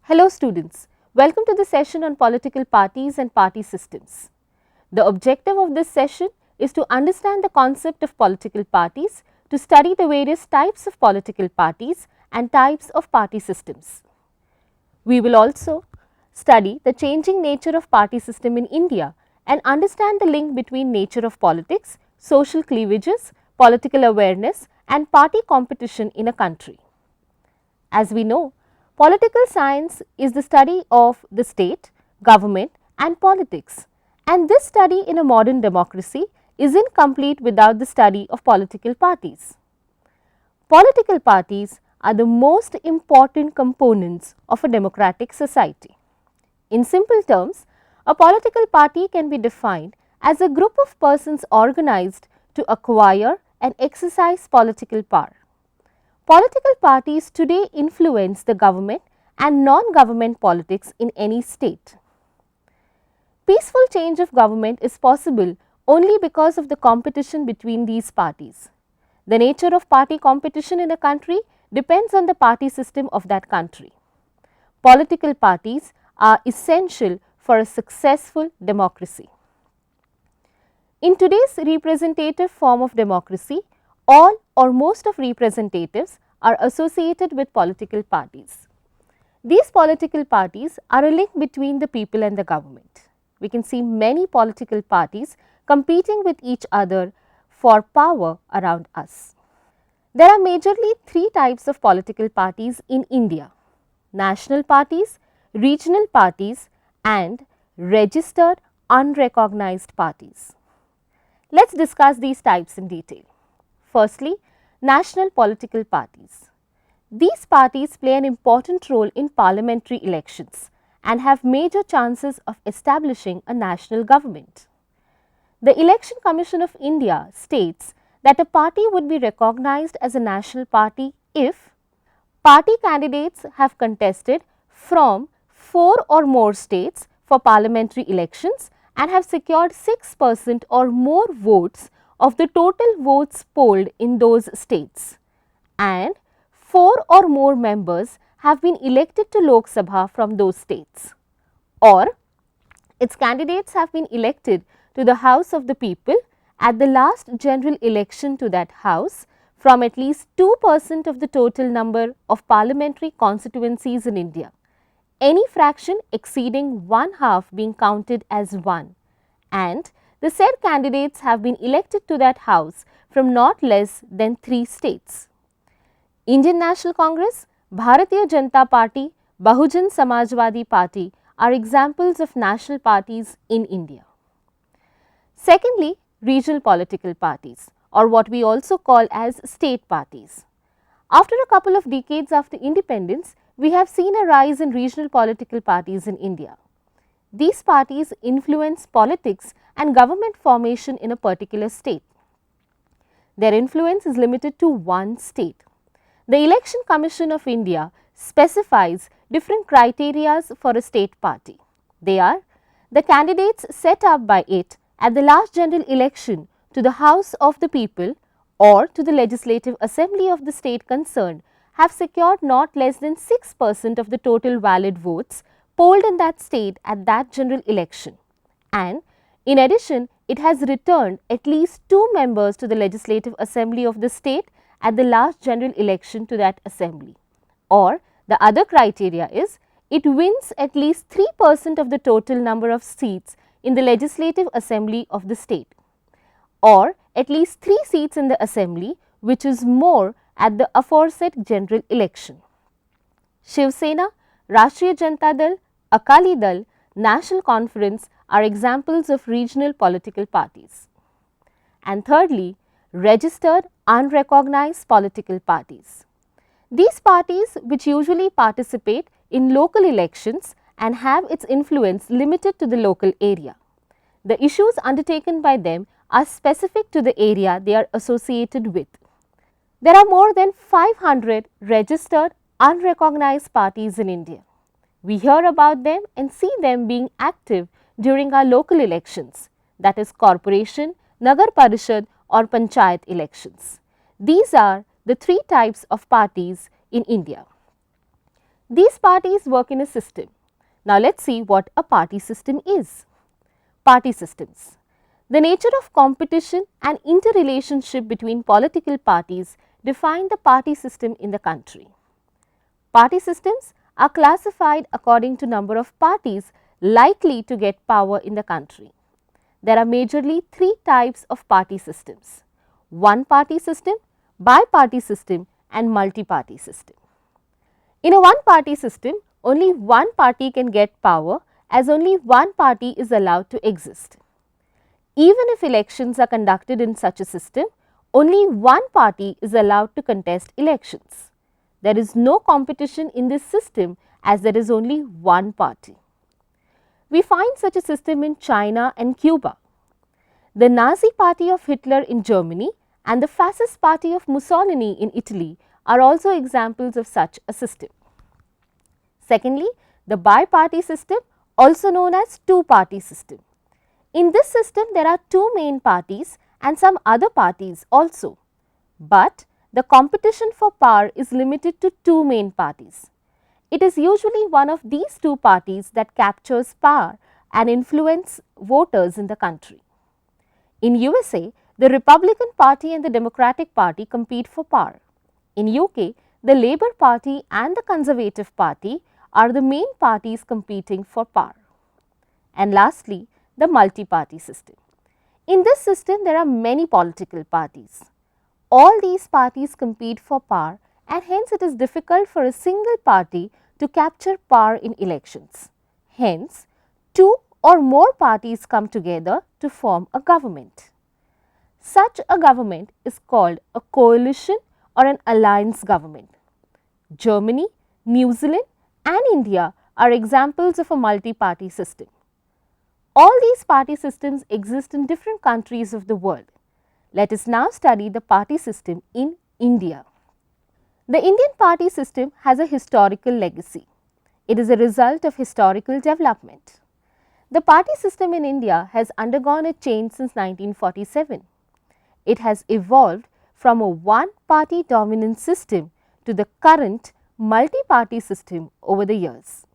Hello students, welcome to the session on political parties and party systems. The objective of this session is to understand the concept of political parties, to study the various types of political parties and types of party systems. We will also study the changing nature of party system in India and understand the link between nature of politics, social cleavages, political awareness and party competition in a country. As we know, political science is the study of the state, government and politics, and this study in a modern democracy is incomplete without the study of political parties. Political parties are the most important components of a democratic society. In simple terms, a political party can be defined as a group of persons organized to acquire and exercise political power. Political parties today influence the government and non-government politics in any state. Peaceful change of government is possible only because of the competition between these parties. The nature of party competition in a country depends on the party system of that country. Political parties are essential for a successful democracy. In today's representative form of democracy, all or most of representatives are associated with political parties. These political parties are a link between the people and the government. We can see many political parties competing with each other for power around us. There are majorly three types of political parties in India: national parties, regional parties and registered unrecognized parties. Let's discuss these types in detail. Firstly, national political parties. These parties play an important role in parliamentary elections and have major chances of establishing a national government. The Election Commission of India states that a party would be recognized as a national party if party candidates have contested from 4 or more states for parliamentary elections and have secured 6% or more votes of the total votes polled in those states, and 4 or more members have been elected to Lok Sabha from those states, or its candidates have been elected to the House of the People at the last general election to that house from at least 2% of the total number of parliamentary constituencies in India, any fraction exceeding one half being counted as 1, and the said candidates have been elected to that house from not less than 3 states. Indian National Congress, Bharatiya Janata Party, Bahujan Samajwadi Party are examples of national parties in India. Secondly, regional political parties, or what we also call as state parties. After a couple of decades after independence, we have seen a rise in regional political parties in India. These parties influence politics and government formation in a particular state. Their influence is limited to one state. The Election Commission of India specifies different criteria for a state party. They are: the candidates set up by it at the last general election to the House of the People or to the Legislative Assembly of the state concerned have secured not less than 6% of the total valid votes polled in that state at that general election, and in addition it has returned at least 2 members to the Legislative Assembly of the state at the last general election to that assembly. Or the other criteria is it wins at least 3% of the total number of seats in the Legislative Assembly of the state, or at least 3 seats in the assembly, which is more at the aforesaid general election. Shiv Sena, Rashtriya Janata Dal, Akali Dal, National Conference are examples of regional political parties. And thirdly, registered unrecognized political parties. These parties, which usually participate in local elections and have its influence limited to the local area. The issues undertaken by them are specific to the area they are associated with. There are more than 500 registered unrecognized parties in India. We hear about them and see them being active during our local elections, that is corporation, Nagar Parishad or Panchayat elections. These are the 3 types of parties in India. These parties work in a system. Now let's see what a party system is. Party systems. The nature of competition and interrelationship between political parties define the party system in the country. Party systems are classified according to number of parties likely to get power in the country. There are majorly three types of party systems: one party system, bi-party system and multi-party system. In a one party system, only one party can get power as only one party is allowed to exist. Even if elections are conducted in such a system, only one party is allowed to contest elections. There is no competition in this system as there is only one party. We find such a system in China and Cuba. The Nazi party of Hitler in Germany and the fascist party of Mussolini in Italy are also examples of such a system. Secondly, the bi-party system, also known as two-party system. In this system, there are two main parties and some other parties also, but the competition for power is limited to two main parties. It is usually one of these two parties that captures power and influence voters in the country. In USA, the Republican Party and the Democratic Party compete for power. In UK, the Labour Party and the Conservative Party are the main parties competing for power. And lastly, the multi-party system. In this system, there are many political parties. All these parties compete for power and hence it is difficult for a single party to capture power in elections. Hence, two or more parties come together to form a government. Such a government is called a coalition or an alliance government. Germany, New Zealand and India are examples of a multi-party system. All these party systems exist in different countries of the world. Let us now study the party system in India. The Indian party system has a historical legacy. It is a result of historical development. The party system in India has undergone a change since 1947. It has evolved from a one-party dominant system to the current multi-party system over the years.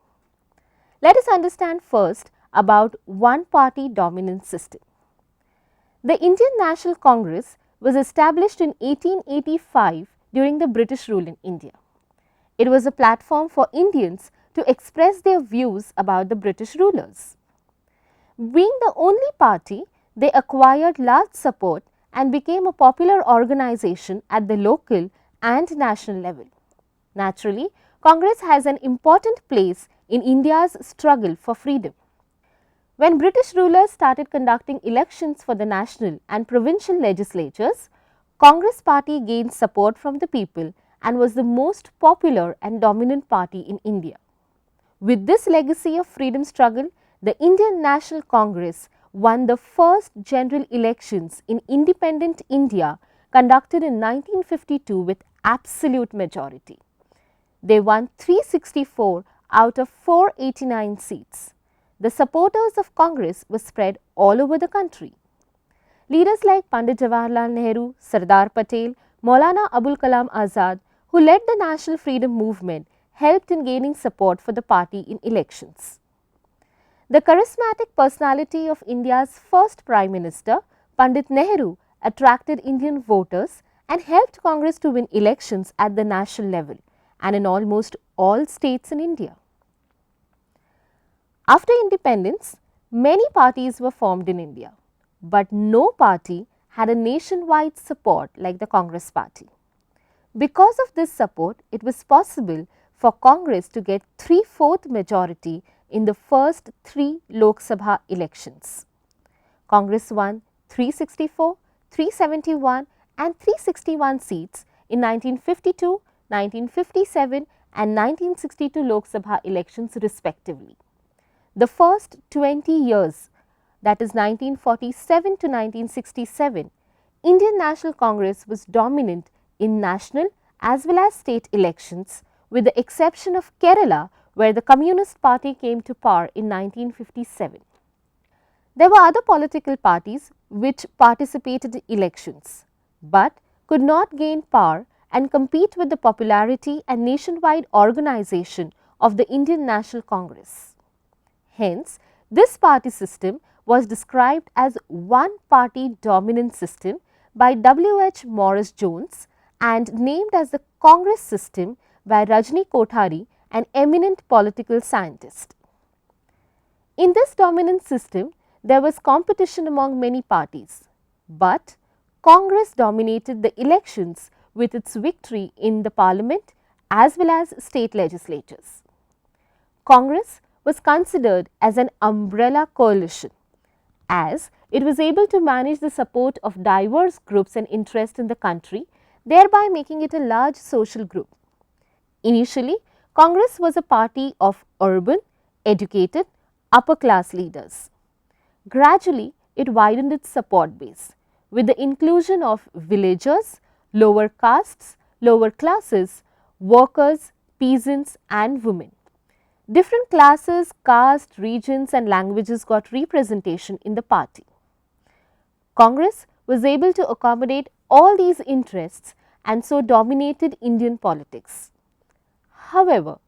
Let us understand first about one-party dominant system. The Indian National Congress was established in 1885 during the British rule in India. It was a platform for Indians to express their views about the British rulers. Being the only party, they acquired large support and became a popular organization at the local and national level. Naturally, Congress has an important place in India's struggle for freedom. When British rulers started conducting elections for the national and provincial legislatures, Congress party gained support from the people and was the most popular and dominant party in India. With this legacy of freedom struggle, the Indian National Congress won the first general elections in independent India conducted in 1952 with absolute majority. They won 364 out of 489 seats. The supporters of Congress were spread all over the country. Leaders like Pandit Jawaharlal Nehru, Sardar Patel, Maulana Abul Kalam Azad, who led the national freedom movement, helped in gaining support for the party in elections. The charismatic personality of India's first Prime Minister, Pandit Nehru, attracted Indian voters and helped Congress to win elections at the national level and in almost all states in India. After independence, many parties were formed in India, but no party had a nationwide support like the Congress party. Because of this support, it was possible for Congress to get 3/4 majority in the first 3 Lok Sabha elections. Congress won 364, 371 and 361 seats in 1952, 1957 and 1962 Lok Sabha elections respectively. The first 20 years, that is 1947 to 1967, Indian National Congress was dominant in national as well as state elections, with the exception of Kerala, where the Communist Party came to power in 1957. There were other political parties which participated in elections, but could not gain power and compete with the popularity and nationwide organization of the Indian National Congress. Hence, this party system was described as one-party dominant system by W. H. Morris Jones and named as the Congress system by Rajni Kothari, an eminent political scientist. In this dominant system, there was competition among many parties, but Congress dominated the elections with its victory in the parliament as well as state legislatures. Congress was considered as an umbrella coalition, as it was able to manage the support of diverse groups and interests in the country, thereby making it a large social group. Initially, Congress was a party of urban, educated, upper class leaders. Gradually, it widened its support base with the inclusion of villagers, lower castes, lower classes, workers, peasants and women. Different classes, castes, regions and languages got representation in the party. Congress was able to accommodate all these interests and so dominated Indian politics. However,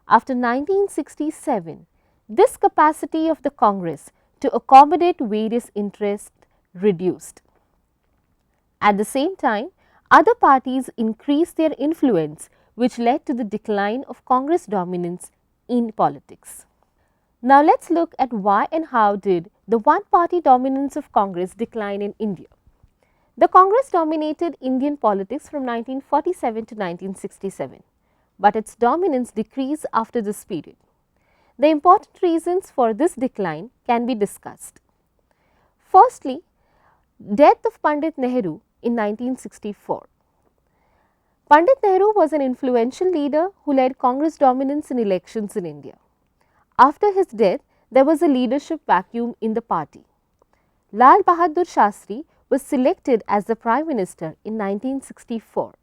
after 1967, this capacity of the Congress to accommodate various interests reduced. At the same time, other parties increased their influence, which led to the decline of Congress dominance in politics. Now let's look at why and how did the one-party dominance of Congress decline in India. The Congress dominated Indian politics from 1947 to 1967, but its dominance decreased after this period. The important reasons for this decline can be discussed. Firstly, death of Pandit Nehru in 1964. Pandit Nehru was an influential leader who led Congress dominance in elections in India. After his death, there was a leadership vacuum in the party. Lal Bahadur Shastri was selected as the Prime Minister in 1964.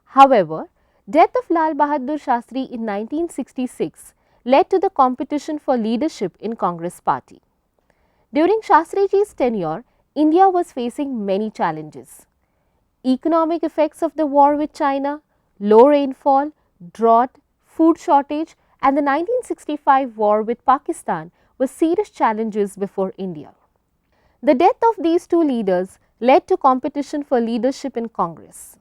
However, death of Lal Bahadur Shastri in 1966 led to the competition for leadership in Congress party. During Shastriji's tenure, India was facing many challenges. Economic effects of the war with China, low rainfall, drought, food shortage and the 1965 war with Pakistan were serious challenges before India. The death of these two leaders led to competition for leadership in Congress.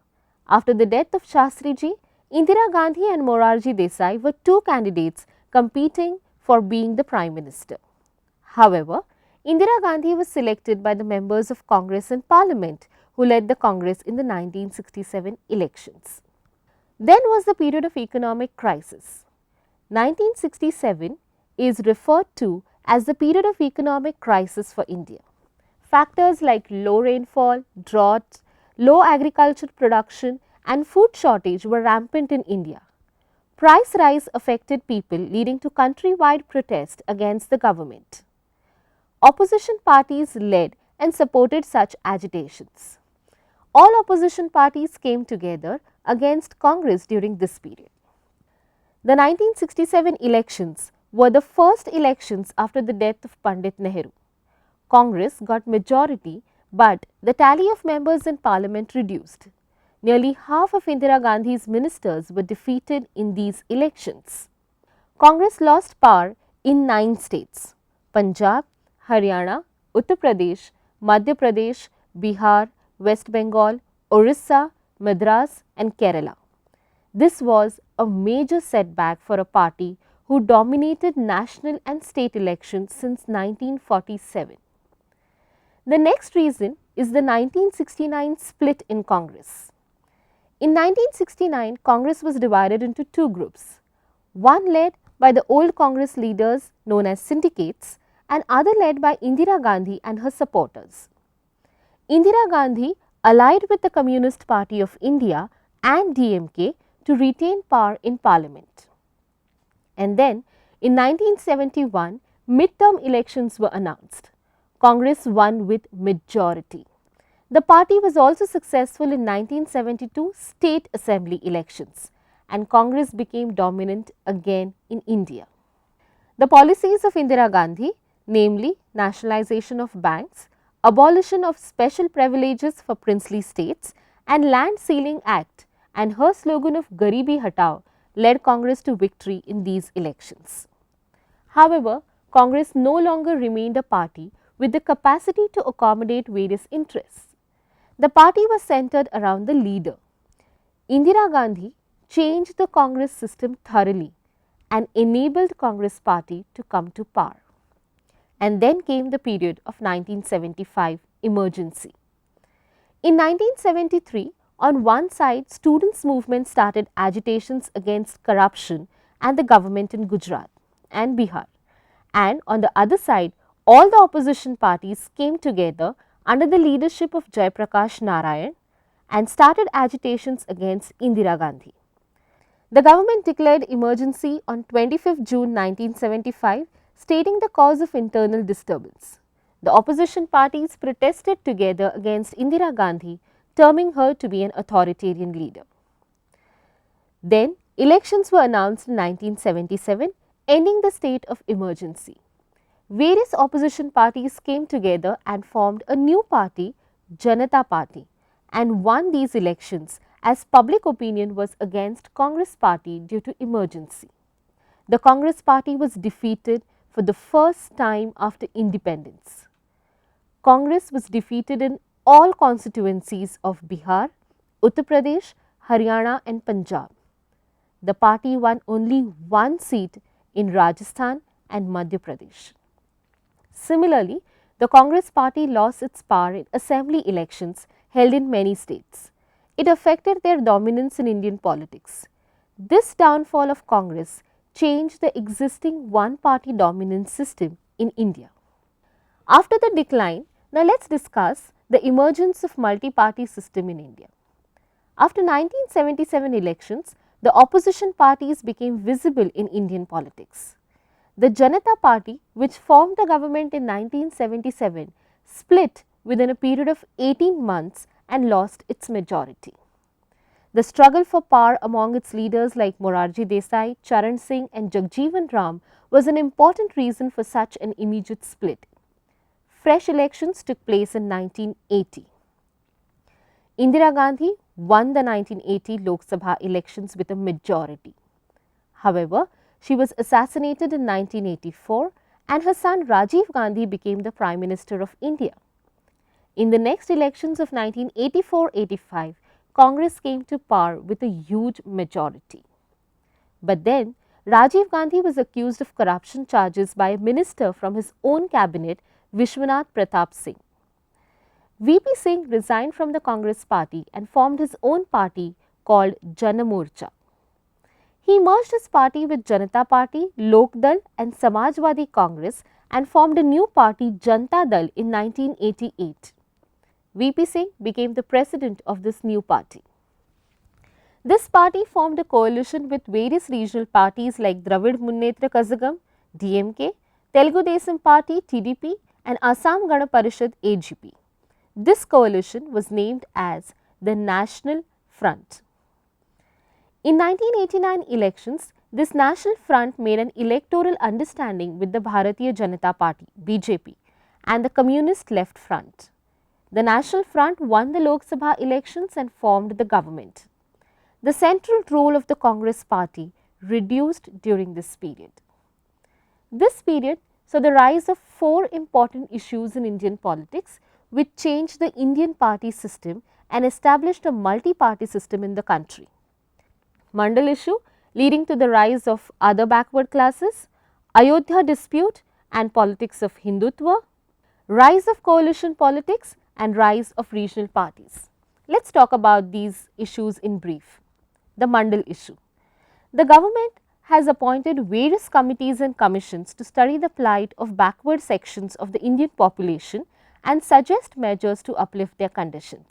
After the death of Shastriji, Indira Gandhi and Morarji Desai were two candidates competing for being the Prime Minister. However, Indira Gandhi was selected by the members of Congress in Parliament who led the Congress in the 1967 elections. Then was the period of economic crisis. 1967 is referred to as the period of economic crisis for India. Factors like low rainfall, drought, low agricultural production and food shortage were rampant in India. Price rise affected people, leading to countrywide protest against the government. Opposition parties led and supported such agitations. All opposition parties came together against Congress during this period. The 1967 elections were the first elections after the death of Pandit Nehru. Congress got majority, but the tally of members in Parliament reduced. Nearly half of Indira Gandhi's ministers were defeated in these elections. Congress lost power in 9 states: Punjab, Haryana, Uttar Pradesh, Madhya Pradesh, Bihar, West Bengal, Orissa, Madras and Kerala. This was a major setback for a party who dominated national and state elections since 1947. The next reason is the 1969 split in Congress. In 1969, Congress was divided into two groups, one led by the old Congress leaders known as syndicates and other led by Indira Gandhi and her supporters. Indira Gandhi allied with the Communist Party of India and DMK to retain power in Parliament. And then in 1971, mid-term elections were announced. Congress won with majority. The party was also successful in 1972 state assembly elections and Congress became dominant again in India. The policies of Indira Gandhi, namely nationalization of banks, abolition of special privileges for princely states and Land Ceiling Act and her slogan of Garibi Hatao led Congress to victory in these elections. However, Congress no longer remained a party with the capacity to accommodate various interests. The party was centered around the leader. Indira Gandhi changed the Congress system thoroughly and enabled Congress party to come to power. And then came the period of 1975 emergency. In 1973, on one side, students' movement started agitations against corruption and the government in Gujarat and Bihar. And on the other side, all the opposition parties came together under the leadership of Jayaprakash Narayan and started agitations against Indira Gandhi. The government declared emergency on 25th June 1975, stating the cause of internal disturbance. The opposition parties protested together against Indira Gandhi, terming her to be an authoritarian leader. Then, elections were announced in 1977, ending the state of emergency. Various opposition parties came together and formed a new party, Janata Party, and won these elections as public opinion was against Congress party due to emergency. The Congress party was defeated for the first time after independence. Congress was defeated in all constituencies of Bihar, Uttar Pradesh, Haryana and Punjab. The party won only one seat in Rajasthan and Madhya Pradesh. Similarly, the Congress party lost its power in assembly elections held in many states. It affected their dominance in Indian politics. This downfall of Congress changed the existing one-party dominance system in India. After the decline, now let us discuss the emergence of multi-party system in India. After 1977 elections, the opposition parties became visible in Indian politics. The Janata Party, which formed the government in 1977, split within a period of 18 months and lost its majority. The struggle for power among its leaders like Morarji Desai, Charan Singh and Jagjeevan Ram was an important reason for such an immediate split. Fresh elections took place in 1980. Indira Gandhi won the 1980 Lok Sabha elections with a majority. However, she was assassinated in 1984 and her son Rajiv Gandhi became the Prime Minister of India. In the next elections of 1984-85, Congress came to power with a huge majority. But then, Rajiv Gandhi was accused of corruption charges by a minister from his own cabinet, Vishwanath Pratap Singh. VP Singh resigned from the Congress party and formed his own party called Jana Morcha. He merged his party with Janata Party, Lok Dal and Samajwadi Congress and formed a new party Janta Dal in 1988. VP Singh became the president of this new party. This party formed a coalition with various regional parties like Dravid Munnetra Kazhagam, DMK, Telugu Desam Party, TDP and Assam Gana Parishad, AGP. This coalition was named as the National Front. In 1989 elections, this National Front made an electoral understanding with the Bharatiya Janata Party, BJP, and the Communist Left Front. The National Front won the Lok Sabha elections and formed the government. The central role of the Congress party reduced during this period. This period saw the rise of four important issues in Indian politics which changed the Indian party system and established a multi-party system in the country. Mundell Issue, leading to the rise of other backward classes, Ayodhya dispute and politics of Hindutva, rise of coalition politics and rise of regional parties. Let us talk about these issues in brief. The Mundell Issue. The government has appointed various committees and commissions to study the plight of backward sections of the Indian population and suggest measures to uplift their conditions.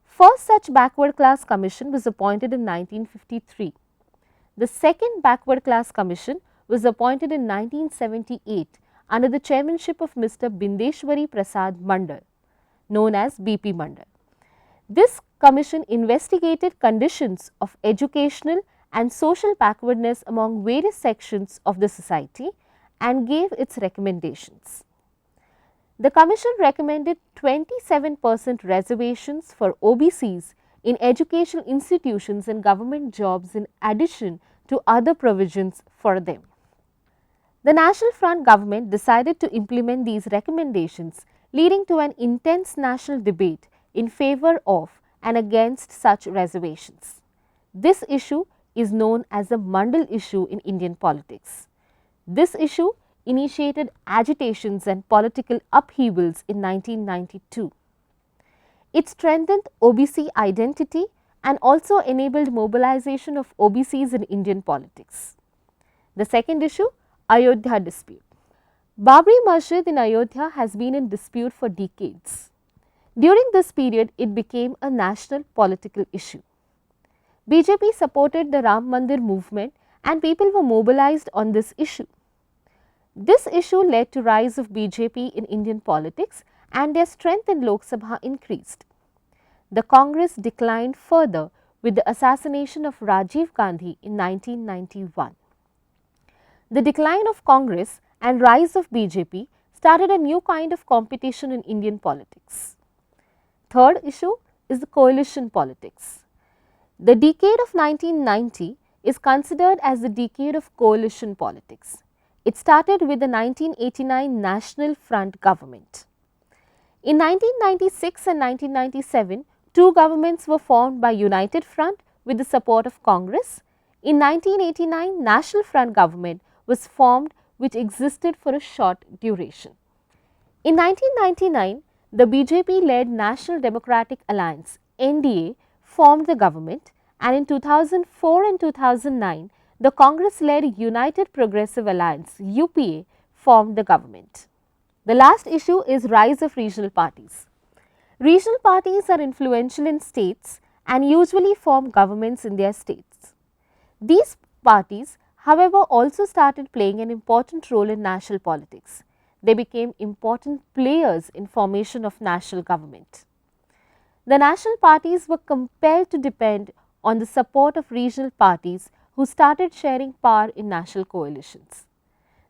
First such backward class commission was appointed in 1953. The second backward class commission was appointed in 1978 under the chairmanship of Mr. Bindeshwari Prasad Mandal, known as BP Mandal. This commission investigated conditions of educational and social backwardness among various sections of the society and gave its recommendations. The commission recommended 27% reservations for OBCs in educational institutions and government jobs in addition to other provisions for them. The National Front government decided to implement these recommendations, leading to an intense national debate in favor of and against such reservations. This issue is known as the Mundell Issue in Indian politics. This issue initiated agitations and political upheavals in 1992. It strengthened OBC identity and also enabled mobilization of OBCs in Indian politics. The second issue, Ayodhya dispute. Babri Masjid in Ayodhya has been in dispute for decades. During this period, it became a national political issue. BJP supported the Ram Mandir movement and people were mobilized on this issue. This issue led to rise of BJP in Indian politics and their strength in Lok Sabha increased. The Congress declined further with the assassination of Rajiv Gandhi in 1991. The decline of Congress and rise of BJP started a new kind of competition in Indian politics. Third issue is the coalition politics. The decade of 1990 is considered as the decade of coalition politics. It started with the 1989 National Front government. In 1996 and 1997, two governments were formed by United Front with the support of Congress. In 1989, National Front government was formed, which existed for a short duration. In 1999, the BJP-led National Democratic Alliance (NDA) formed the government, and in 2004 and 2009, the Congress-led United Progressive Alliance (UPA) formed the government. The last issue is rise of regional parties. Regional parties are influential in states and usually form governments in their states. These parties, however, also started playing an important role in national politics. They became important players in formation of national government. The national parties were compelled to depend on the support of regional parties who started sharing power in national coalitions.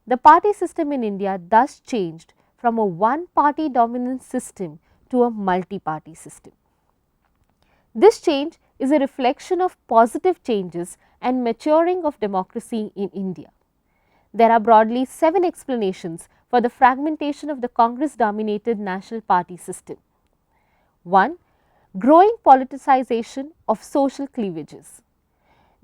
The party system in India thus changed from a one-party dominant system to a multi-party system. This change is a reflection of positive changes and maturing of democracy in India. There are broadly 7 explanations for the fragmentation of the Congress-dominated national party system. 1. Growing politicization of social cleavages.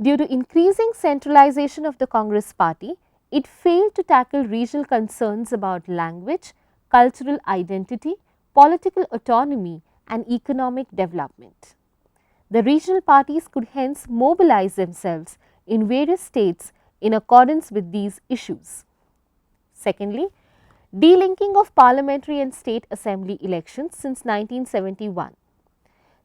Due to increasing centralization of the Congress party, it failed to tackle regional concerns about language, cultural identity, political autonomy and economic development. The regional parties could hence mobilize themselves in various states in accordance with these issues. Secondly, delinking of parliamentary and state assembly elections since 1971.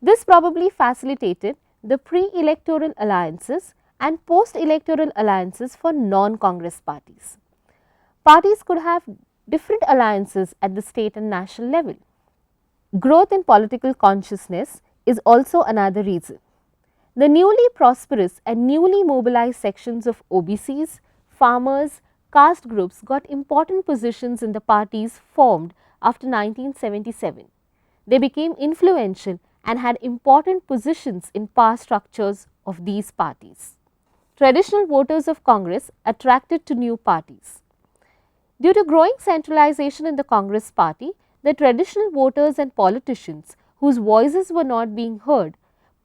This probably facilitated the pre-electoral alliances and post-electoral alliances for non-Congress parties. Parties could have different alliances at the state and national level. Growth in political consciousness is also another reason. The newly prosperous and newly mobilized sections of OBCs, farmers, caste groups got important positions in the parties formed after 1977. They became influential and had important positions in power structures of these parties. Traditional voters of Congress attracted to new parties. Due to growing centralization in the Congress party, the traditional voters and politicians whose voices were not being heard,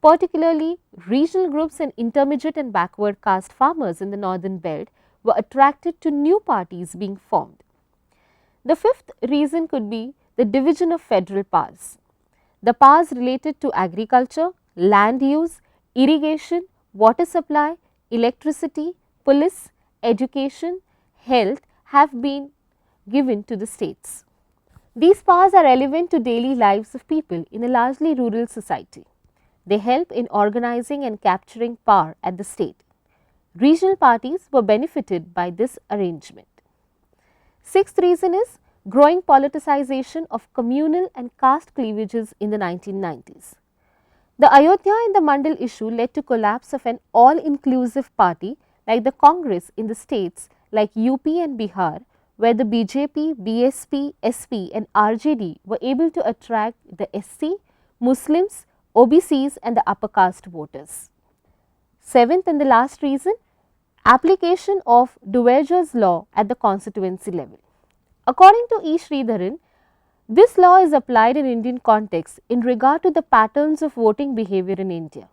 particularly regional groups and intermediate and backward caste farmers in the northern belt, were attracted to new parties being formed. The fifth reason could be the division of federal powers. The powers related to agriculture, land use, irrigation, water supply, electricity, police, education, health have been given to the states. These powers are relevant to daily lives of people in a largely rural society. They help in organizing and capturing power at the state. Regional parties were benefited by this arrangement. Sixth reason is growing politicization of communal and caste cleavages in the 1990s. The Ayodhya and the Mundell issue led to collapse of an all-inclusive party like the Congress in the states like UP and Bihar, where the BJP, BSP, SP and RJD were able to attract the SC, Muslims, OBCs and the upper caste voters. Seventh and the last reason, Application of Duverger's law at the constituency level. According to E. Sridharan, this law is applied in Indian context in regard to the patterns of voting behavior in India.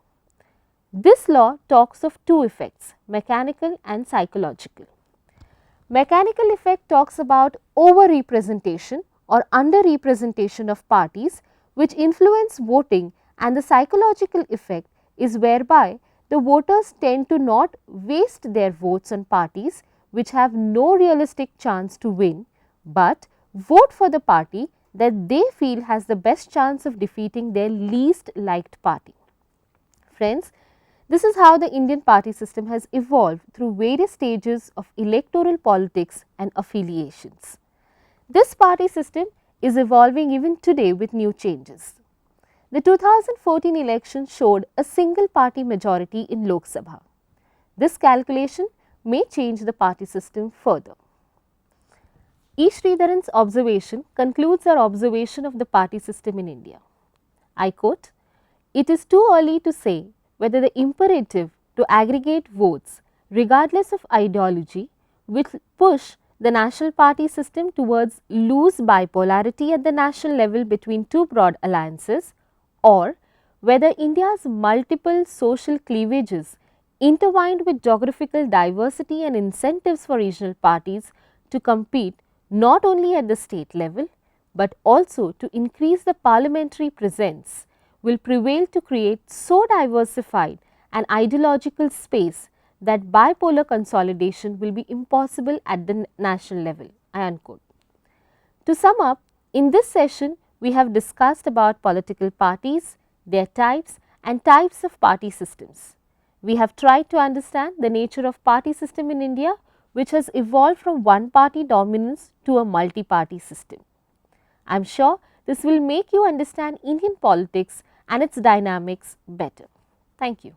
This law talks of two effects, mechanical and psychological. Mechanical effect talks about over-representation or under-representation of parties which influence voting, and the psychological effect is whereby the voters tend to not waste their votes on parties which have no realistic chance to win, but vote for the party that they feel has the best chance of defeating their least liked party. Friends, this is how the Indian party system has evolved through various stages of electoral politics and affiliations. This party system is evolving even today with new changes. The 2014 election showed a single party majority in Lok Sabha. This calculation may change the party system further. E. Sridharan's observation concludes our observation of the party system in India. I quote, "It is too early to say whether the imperative to aggregate votes regardless of ideology will push the national party system towards loose bipolarity at the national level between two broad alliances, or whether India's multiple social cleavages intertwined with geographical diversity and incentives for regional parties to compete not only at the state level but also to increase the parliamentary presence will prevail to create so diversified an ideological space that bipolar consolidation will be impossible at the national level." Unquote. To sum up, in this session we have discussed about political parties, their types and types of party systems. We have tried to understand the nature of party system in India, which has evolved from one party dominance to a multi-party system. I am sure this will make you understand Indian politics and its dynamics better. Thank you.